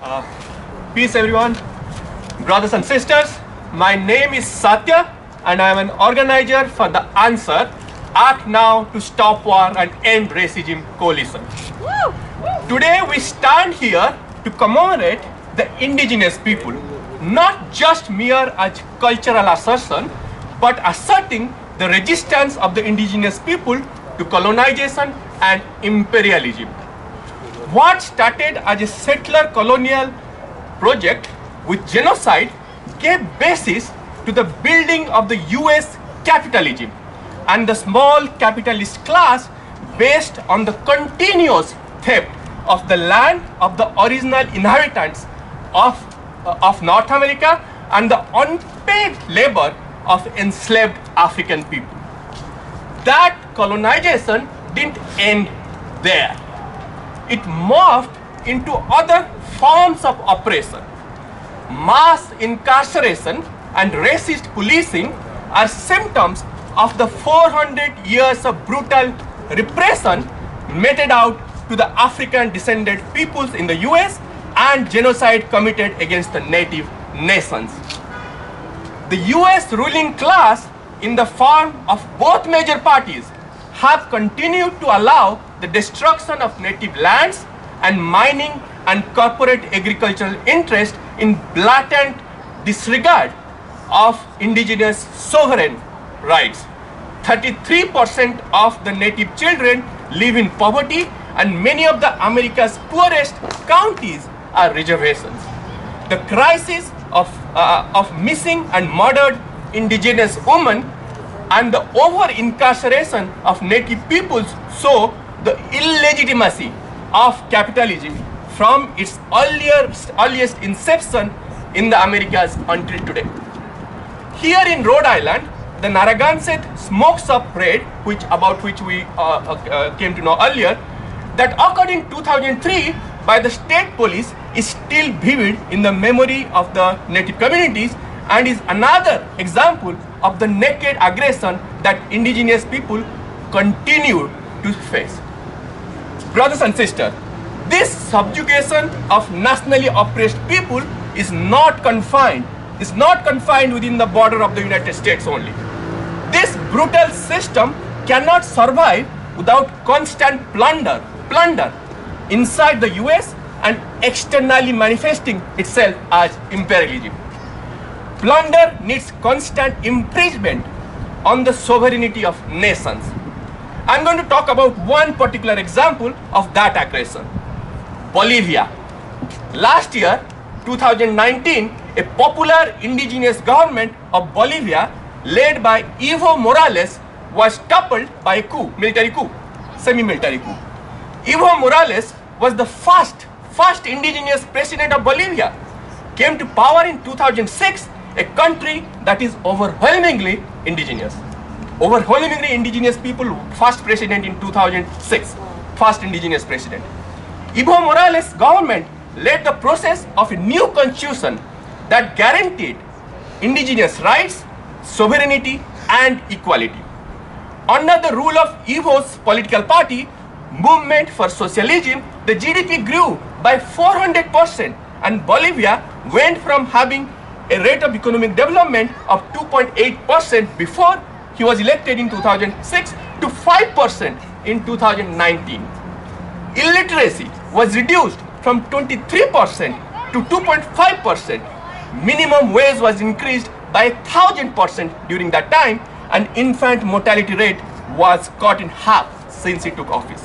Uh, Peace everyone, brothers and sisters. My name is Satya and I am an organizer for the Assert, Act Now to Stop War and End Racism coalition. Today we stand here to commemorate the indigenous people, not just mere as cultural assertion, but asserting the resistance of the indigenous people to colonization and imperialism. What started as a settler colonial project with genocide gave basis to the building of the US capitalism and the small capitalist class based on the continuous theft of the land of the original inhabitants of North America and the unpaid labor of enslaved African people. That colonization didn't end there. It morphed into other forms of oppression. Mass incarceration and racist policing are symptoms of the 400 years of brutal repression meted out to the African descended peoples in the US and genocide committed against the native nations. The US ruling class, in the form of both major parties, have continued to allow the destruction of native lands and mining and corporate agricultural interest in blatant disregard of indigenous sovereign rights. 33% of the native children live in poverty and many of the America's poorest counties are reservations. The crisis of missing and murdered indigenous women and the over-incarceration of native peoples show the illegitimacy of capitalism from its earliest inception in the Americas until today. Here in Rhode Island, the Narragansett smoke shop raid, about which we came to know earlier, that occurred in 2003 by the state police is still vivid in the memory of the native communities and is another example of the naked aggression that indigenous people continue to face. Brothers and sisters, this subjugation of nationally oppressed people is not confined within the border of the United States only. This brutal system cannot survive without constant plunder inside the US and externally manifesting itself as imperialism. Plunder needs constant impingement on the sovereignty of nations. I'm going to talk about one particular example of that aggression. Bolivia. Last year, 2019, a popular indigenous government of Bolivia led by Evo Morales was toppled by a coup, military coup, semi-military coup. Evo Morales was the first indigenous president of Bolivia, came to power in 2006, a country that is overwhelmingly indigenous. Overwhelmingly indigenous people, first president in 2006, first indigenous president. Evo Morales' government led the process of a new constitution that guaranteed indigenous rights, sovereignty, and equality. Under the rule of Evo's political party, Movement for Socialism, the GDP grew by 400% and Bolivia went from having a rate of economic development of 2.8% before he was elected in 2006 to 5% in 2019. Illiteracy was reduced from 23% to 2.5%. Minimum wage was increased by 1,000% during that time, and infant mortality rate was cut in half since he took office.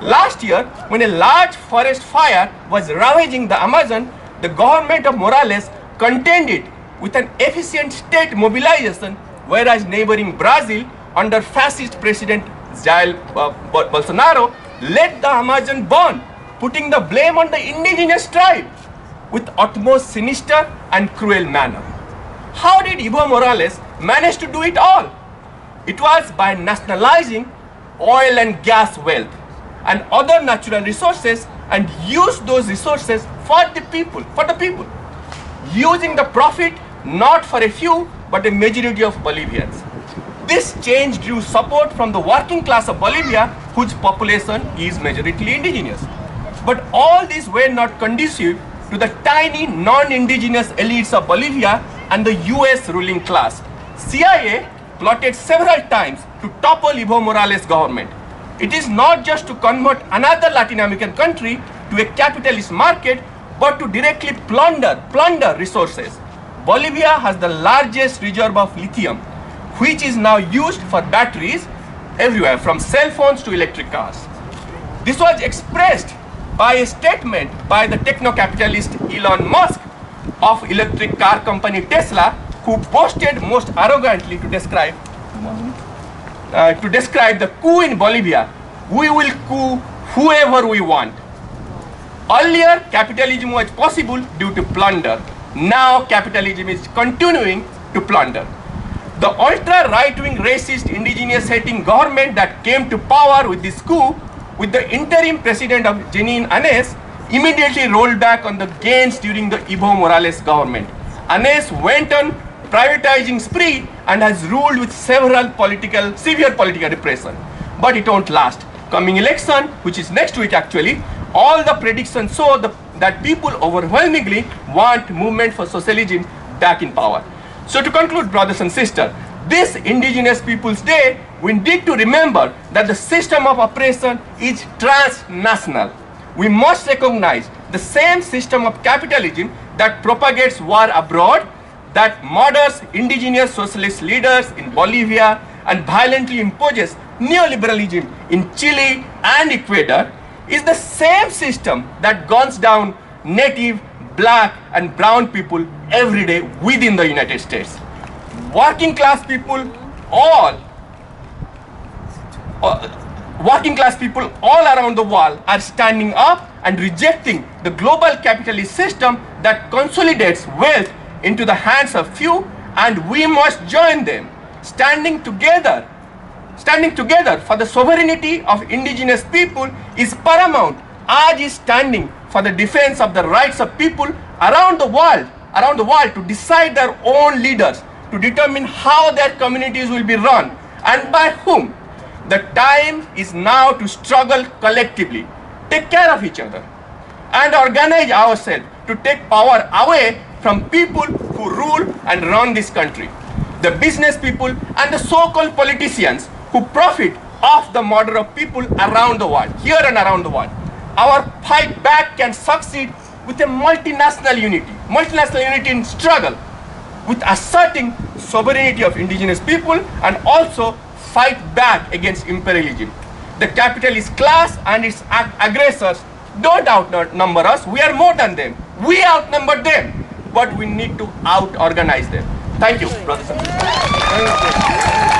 Last year, when a large forest fire was ravaging the Amazon, the government of Morales contained it with an efficient state mobilization, whereas neighboring Brazil, under fascist President Jair Bolsonaro, let the Amazon burn, putting the blame on the indigenous tribe with utmost sinister and cruel manner. How did Evo Morales manage to do it all? It was by nationalizing oil and gas wealth and other natural resources and use those resources for the people, using the profit not for a few but a majority of Bolivians. This change drew support from the working class of Bolivia, whose population is majority indigenous. But all these were not conducive to the tiny non-indigenous elites of Bolivia and the US ruling class. CIA plotted several times to topple Evo Morales' government. It is not just to convert another Latin American country to a capitalist market, but to directly plunder resources. Bolivia has the largest reserve of lithium, which is now used for batteries everywhere, from cell phones to electric cars. This was expressed by a statement by the techno-capitalist Elon Musk of electric car company Tesla, who boasted most arrogantly to describe the coup in Bolivia. We will coup whoever we want. Earlier, capitalism was possible due to plunder. Now, capitalism is continuing to plunder. The ultra-right-wing, racist, indigenous-hating government that came to power with this coup, with the interim president of Jeanine Áñez, immediately rolled back on the gains during the Evo Morales government. Áñez went on privatizing spree and has ruled with severe political repression. But it won't last. Coming election, which is next week actually, all the predictions show that people overwhelmingly want movement for socialism back in power. So to conclude, brothers and sisters, this Indigenous Peoples Day, we need to remember that the system of oppression is transnational. We must recognize the same system of capitalism that propagates war abroad, that murders indigenous socialist leaders in Bolivia and violently imposes neoliberalism in Chile and Ecuador, is the same system that guns down native, black and brown people every day within the United States. Working class people all around the world are standing up and rejecting the global capitalist system that consolidates wealth into the hands of few, and we must join them. Standing together for the sovereignty of indigenous people is paramount, as is standing for the defense of the rights of people around the world to decide their own leaders, to determine how their communities will be run and by whom. The time is now to struggle collectively, take care of each other, and organize ourselves to take power away from people who rule and run this country, the business people and the so-called politicians who profit off the murder of people around the world, here and around the world. Our fight back can succeed with a multinational unity in struggle, with asserting sovereignty of indigenous people and also fight back against imperialism. The capitalist class and its aggressors don't outnumber us. We are more than them. We outnumber them, but we need to out-organize them. Thank you, brothers and sisters.